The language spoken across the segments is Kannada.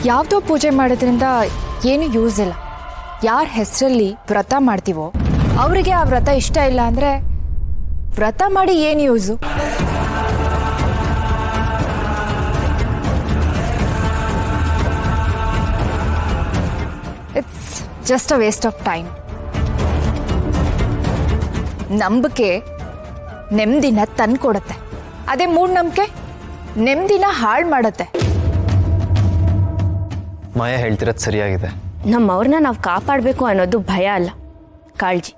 ಯಾವುದೋ ಪೂಜೆ ಮಾಡೋದ್ರಿಂದ ಏನು ಯೂಸ್ ಇಲ್ಲ. ಯಾರ ಹೆಸರಲ್ಲಿ ವ್ರತ ಮಾಡ್ತೀವೋ ಅವರಿಗೆ ಆ ವ್ರತ ಇಷ್ಟ ಇಲ್ಲ ಅಂದರೆ ವ್ರತ ಮಾಡಿ ಏನು use? It's just a waste of time. ನಂಬಿಕೆ ನೆಮ್ಮದಿನ ತಂದ್ಕೊಡತ್ತೆ, ಅದೇ ಮೂಢನಂಬಿಕೆ ನೆಮ್ಮದಿನ ಹಾಳು ಮಾಡತ್ತೆ. ಮಾಯಾ ಹೇಳ್ತಿರೋದು ಸರಿಯಾಗಿದೆ. ನಮ್ಮವ್ರನ್ನ ನಾವು ಕಾಪಾಡಬೇಕು ಅನ್ನೋದು ಭಯ ಅಲ್ಲ, ಕಾಳಜಿ.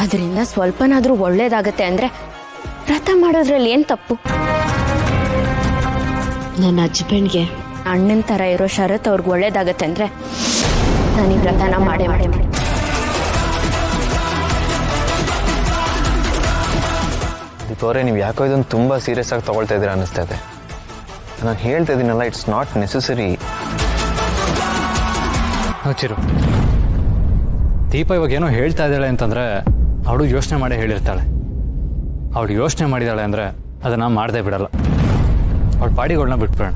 ಅದರಿಂದ ಸ್ವಲ್ಪನಾದ್ರೂ ಒಳ್ಳೇದಾಗತ್ತೆ ಅಂದ್ರೆ ವ್ರತ ಮಾಡೋದ್ರಲ್ಲಿ ಏನ್ ತಪ್ಪು? ನನ್ನ ಹಸ್ಬೆಂಡ್ಗೆ ಅಣ್ಣನ ತರ ಇರೋ ಶರತ್ ಅವ್ರಿಗೆ ಒಳ್ಳೇದಾಗತ್ತೆ ಅಂದ್ರೆ ನಾನು ಈ ವ್ರತನ ಮಾಡೇ ಮಾಡಿ. ದೀಪವ್ರೆ, ನೀವು ಯಾಕೋ ಇದನ್ನು ತುಂಬ ಸೀರಿಯಸ್ ಆಗಿ ತೊಗೊಳ್ತಾ ಇದ್ದೀರಾ ಅನ್ನಿಸ್ತಾ ಇದೆ. ನಾನು ಹೇಳ್ತಾ ಇದ್ದೀನಲ್ಲ, ಇಟ್ಸ್ ನಾಟ್ ನೆಸೆಸರಿ. ಚಿರು, ದೀಪ ಇವಾಗ ಏನೋ ಹೇಳ್ತಾ ಇದ್ದಾಳೆ ಅಂತಂದರೆ ಅವಳು ಯೋಚನೆ ಮಾಡೇ ಹೇಳಿರ್ತಾಳೆ. ಅವಳು ಯೋಚನೆ ಮಾಡಿದಾಳೆ ಅಂದರೆ ಅದನ್ನು ಮಾಡದೇ ಬಿಡಲ್ಲ. ಅವಳ ಪಾಡಿಗಳನ್ನ ಬಿಟ್ಬಿಡೋಣ.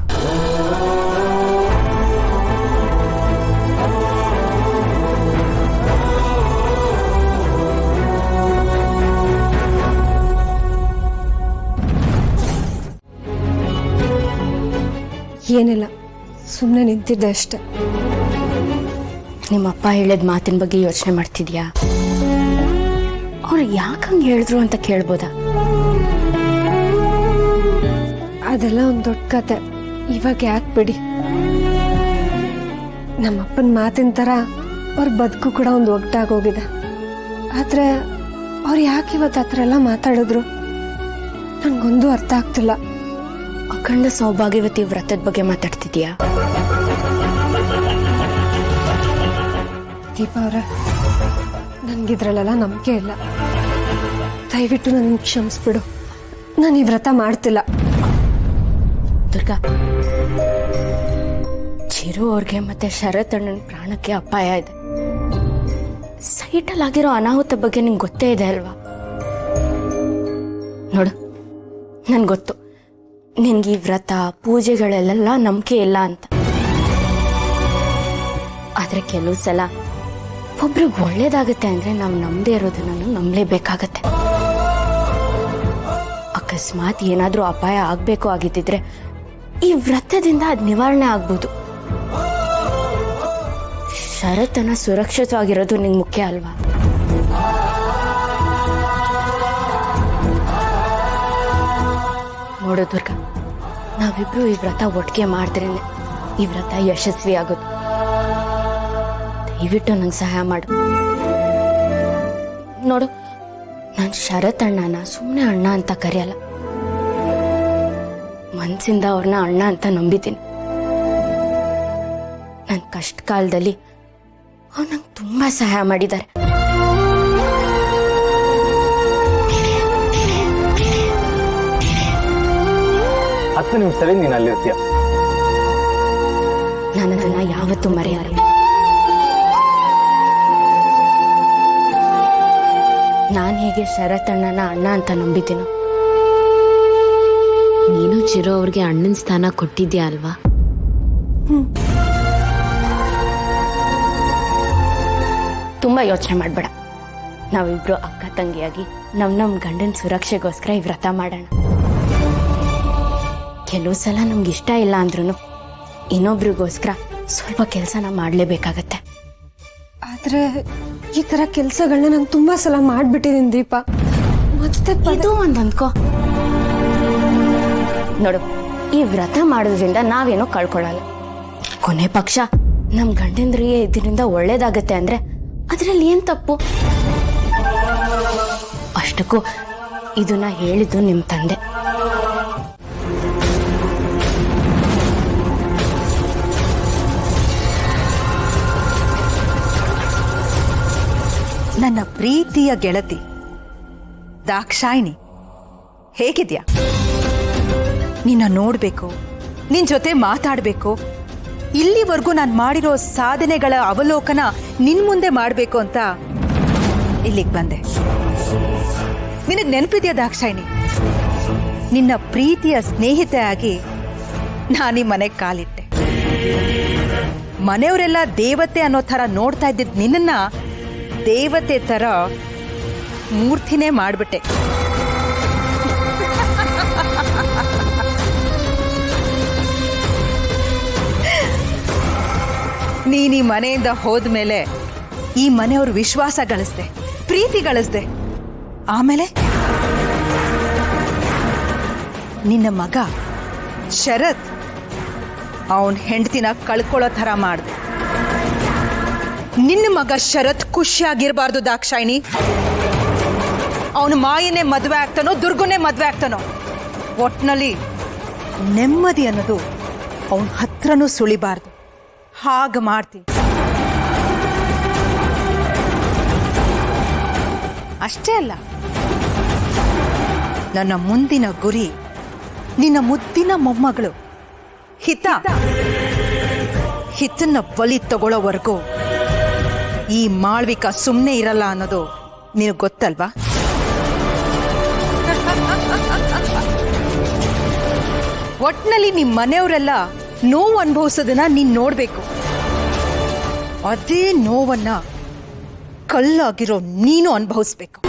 ಏನಿಲ್ಲ, ಸುಮ್ಮನೆ ನಿಂತಿದ್ದೆ ಅಷ್ಟೆ. ನಿಮ್ಮಪ್ಪ ಹೇಳಿದ ಮಾತಿನ ಬಗ್ಗೆ ಯೋಚನೆ ಮಾಡ್ತಿದ್ಯಾ? ಅವ್ರು ಯಾಕಂಗೆ ಹೇಳಿದ್ರು ಅಂತ ಕೇಳ್ಬೋದಾ? ಅದೆಲ್ಲ ಒಂದು ದೊಡ್ಡ ಕತೆ, ಇವಾಗ ಯಾಕೆ ಬಿಡಿ. ನಮ್ಮಪ್ಪನ ಮಾತಿನ ಥರ ಅವ್ರ ಬದುಕು ಕೂಡ ಒಂದು ಒಗ್ಗಟ್ಟಾಗೋಗಿದೆ. ಆದರೆ ಅವ್ರು ಯಾಕೆ ಇವತ್ತು ಆ ಥರ ಎಲ್ಲ ಮಾತಾಡಿದ್ರು ನನಗೊಂದು ಅರ್ಥ ಆಗ್ತಿಲ್ಲ. ಅಖಂಡ ಸೌಭಾಗ್ಯವತಿ ವ್ರತದ ಬಗ್ಗೆ ಮಾತಾಡ್ತಿದ್ಯಾ? ದೀಪ ಅವರೇ, ನನಗಿದ್ರಲ್ಲೆಲ್ಲ ನಂಬಿಕೆ ಇಲ್ಲ. ದಯವಿಟ್ಟು ನನ್ನ ಕ್ಷಮಿಸ್ಬಿಡು. ನಾನು ಈ ವ್ರತ ಮಾಡ್ತಿಲ್ಲ. ದುರ್ಗಾ, ಚಿರು ಅವ್ರಿಗೆ ಮತ್ತೆ ಶರತ್ ಅಣ್ಣನ ಪ್ರಾಣಕ್ಕೆ ಅಪಾಯ ಇದೆ. ಸೈಟಲ್ಲಿ ಆಗಿರೋ ಅನಾಹುತ ಬಗ್ಗೆ ನಿಂಗೆ ಗೊತ್ತೇ ಇದೆ ಅಲ್ವಾ? ನೋಡು, ನನ್ಗೆ ಗೊತ್ತು ನಿನ್ಗೆ ಈ ವ್ರತ ಪೂಜೆಗಳೆಲ್ಲ ನಂಬಿಕೆ ಇಲ್ಲ ಅಂತ. ಆದ್ರೆ ಕೆಲವು ಸಲ ಒಬ್ರಿಗೆ ಒಳ್ಳೇದಾಗತ್ತೆ ಅಂದ್ರೆ ನಾವು ನಂಬದೇ ಇರೋದನ್ನ ನಂಬಲೇಬೇಕಾಗತ್ತೆ. ಅಕಸ್ಮಾತ್ ಏನಾದ್ರೂ ಅಪಾಯ ಆಗ್ಬೇಕು ಆಗಿದ್ದಿದ್ರೆ ಈ ವ್ರತದಿಂದ ಅದ್ ನಿವಾರಣೆ ಆಗ್ಬೋದು. ಶರತ್ತನ ಸುರಕ್ಷಿತವಾಗಿರೋದು ನಿಂಗೆ ಮುಖ್ಯ ಅಲ್ವಾ? ನೋಡು ದುರ್ಗಾ, ನಾವಿಬ್ರು ಈ ವ್ರತ ಒಟ್ಟಿಗೆ ಮಾಡಿದ್ರೇನೆ ಈ ವ್ರತ ಯಶಸ್ವಿ ಆಗೋದು. ದಯವಿಟ್ಟು ನಂಗೆ ಸಹಾಯ ಮಾಡು. ನೋಡು, ನಾನು ಶರತ್ ಅಣ್ಣನ ಸುಮ್ಮನೆ ಅಣ್ಣ ಅಂತ ಕರೆಯಲ್ಲ, ಮನ್ಸಿಂದ ಅವ್ರನ್ನ ಅಣ್ಣ ಅಂತ ನಂಬಿದ್ದೀನಿ. ನನ್ನ ಕಷ್ಟ ಕಾಲದಲ್ಲಿ ಅವ್ರು ನಂಗೆ ತುಂಬಾ ಸಹಾಯ ಮಾಡಿದ್ದಾರೆ. ಹತ್ತು ನಿಮಿಷದಲ್ಲಿ ನೀನು ಅಲ್ಲಿರ್ತೀಯ. ನಾನು ಅದನ್ನ ಯಾವತ್ತೂ ಮರೆಯಲ್ಲ. ನಾನು ಹೇಗೆ ಶರತ್ ಅಣ್ಣನ ಅಣ್ಣ ಅಂತ ನಂಬಿದ್ದೀನೋ, ನೀನು ಚಿರೋ ಅವ್ರಿಗೆ ಅಣ್ಣನ ಸ್ಥಾನ ಕೊಟ್ಟಿದ್ಯಾ ಅಲ್ವಾ? ತುಂಬಾ ಯೋಚನೆ ಮಾಡ್ಬೇಡ. ನಾವಿಬ್ರು ಅಕ್ಕ ತಂಗಿಯಾಗಿ ನಮ್ ಗಂಡನ ಸುರಕ್ಷೆಗೋಸ್ಕರ ಈ ವ್ರತ ಮಾಡೋಣ. ಕೆಲವು ಸಲ ನಮ್ಗೆ ಇಷ್ಟ ಇಲ್ಲ ಅಂದ್ರೂ ಇನ್ನೊಬ್ರಿಗೋಸ್ಕರ ಸ್ವಲ್ಪ ಕೆಲಸನ ಮಾಡಲೇಬೇಕಾಗತ್ತೆ. ಆದ್ರೆ ಈ ತರ ಕೆಲಸಗಳನ್ನ ನಾನು ತುಂಬಾ ಸಲ ಮಾಡ್ಬಿಟ್ಟಿದ್ದೀನಿ ದೀಪ. ಮತ್ತೆ ಇದು ಒಂದು ಅಂದ್ಕೋ. ನೋಡು, ಈ ವ್ರತ ಮಾಡೋದ್ರಿಂದ ನಾವೇನೋ ಕಳ್ಕೊಳ್ಳಲ್ಲ. ಕೊನೆ ಪಕ್ಷ ನಮ್ ಗಂಡಂದ್ರಿಗೆ ಇದರಿಂದ ಒಳ್ಳೇದಾಗತ್ತೆ ಅಂದ್ರೆ ಅದ್ರಲ್ಲಿ ಏನ್ ತಪ್ಪು? ಅಷ್ಟಕ್ಕೂ ಇದನ್ನ ಹೇಳಿದ್ದು ನಿಮ್ ತಂದೆ. ನನ್ನ ಪ್ರೀತಿಯ ಗೆಳತಿ ದಾಕ್ಷಾಯಿಣಿ, ಹೇಗಿದ್ಯಾ? ನಿನ್ನ ನೋಡ್ಬೇಕು, ನಿನ್ ಜೊತೆ ಮಾತಾಡ್ಬೇಕು, ಇಲ್ಲಿವರೆಗೂ ನಾನು ಮಾಡಿರೋ ಸಾಧನೆಗಳ ಅವಲೋಕನ ನಿನ್ ಮುಂದೆ ಮಾಡಬೇಕು ಅಂತ ಇಲ್ಲಿಗೆ ಬಂದೆ. ನಿನಗೆ ನೆನಪಿದ್ಯಾ ದಾಕ್ಷಾಯಿಣಿ? ನಿನ್ನ ಪ್ರೀತಿಯ ಸ್ನೇಹಿತೆಯಾಗಿ ನಾನೀ ಮನೆಗೆ ಕಾಲಿಟ್ಟೆ. ಮನೆಯವರೆಲ್ಲ ದೇವತೆ ಅನ್ನೋ ಥರ ನೋಡ್ತಾ ಇದ್ದಿದ್ ನಿನ್ನ ದೇವತೆ ಥರ ಮೂರ್ತಿನೇ ಮಾಡ್ಬಿಟ್ಟೆ. ನೀನ್ ಈ ಮನೆಯಿಂದ ಹೋದ್ಮೇಲೆ ಈ ಮನೆಯವ್ರ ವಿಶ್ವಾಸ ಗಳಿಸ್ದೆ, ಪ್ರೀತಿ ಗಳಿಸ್ದೆ. ಆಮೇಲೆ ನಿನ್ನ ಮಗ ಶರತ್ ಅವನ್ ಹೆಂಡತಿನ ಕಳ್ಕೊಳ್ಳೋ ಥರ ಮಾಡ್ದೆ. ನಿನ್ನ ಮಗ ಶರತ್ ಖುಷಿಯಾಗಿರ್ಬಾರ್ದು ದಾಕ್ಷಾಯಿಣಿ. ಅವನು ಮಾಯನೇ ಮದ್ವೆ ಆಗ್ತಾನೋ ದುರ್ಗುನೇ ಮದ್ವೆ ಆಗ್ತಾನೋ, ಒಟ್ನಲ್ಲಿ ನೆಮ್ಮದಿ ಅನ್ನೋದು ಅವನ ಹತ್ರನೂ ಸುಳಿಬಾರ್ದು. ಹಾಗ ಮಾಡ್ತೀನಿ. ಅಷ್ಟೇ ಅಲ್ಲ, ನನ್ನ ಮುಂದಿನ ಗುರಿ ನಿನ್ನ ಮುದ್ದಿನ ಮೊಮ್ಮಗಳು ಹಿತನ್ನ ಬಲಿ ತಗೊಳ್ಳೋವರೆಗೂ ಈ ಮಾಳ್ವಿಕಾ ಸುಮ್ಮನೆ ಇರಲ್ಲ ಅನ್ನೋದು ನಿನಗೆ ಗೊತ್ತಲ್ವಾ? ಒಟ್ನಲ್ಲಿ ನಿಮ್ಮ ಮನೆಯವರೆಲ್ಲ ನೋವು ಅನುಭವಿಸೋದನ್ನ ನೀನ್ ನೋಡ್ಬೇಕು. ಅದೇ ನೋವನ್ನ ಕಲ್ಲಾಗಿರೋ ನೀನು ಅನುಭವಿಸ್ಬೇಕು.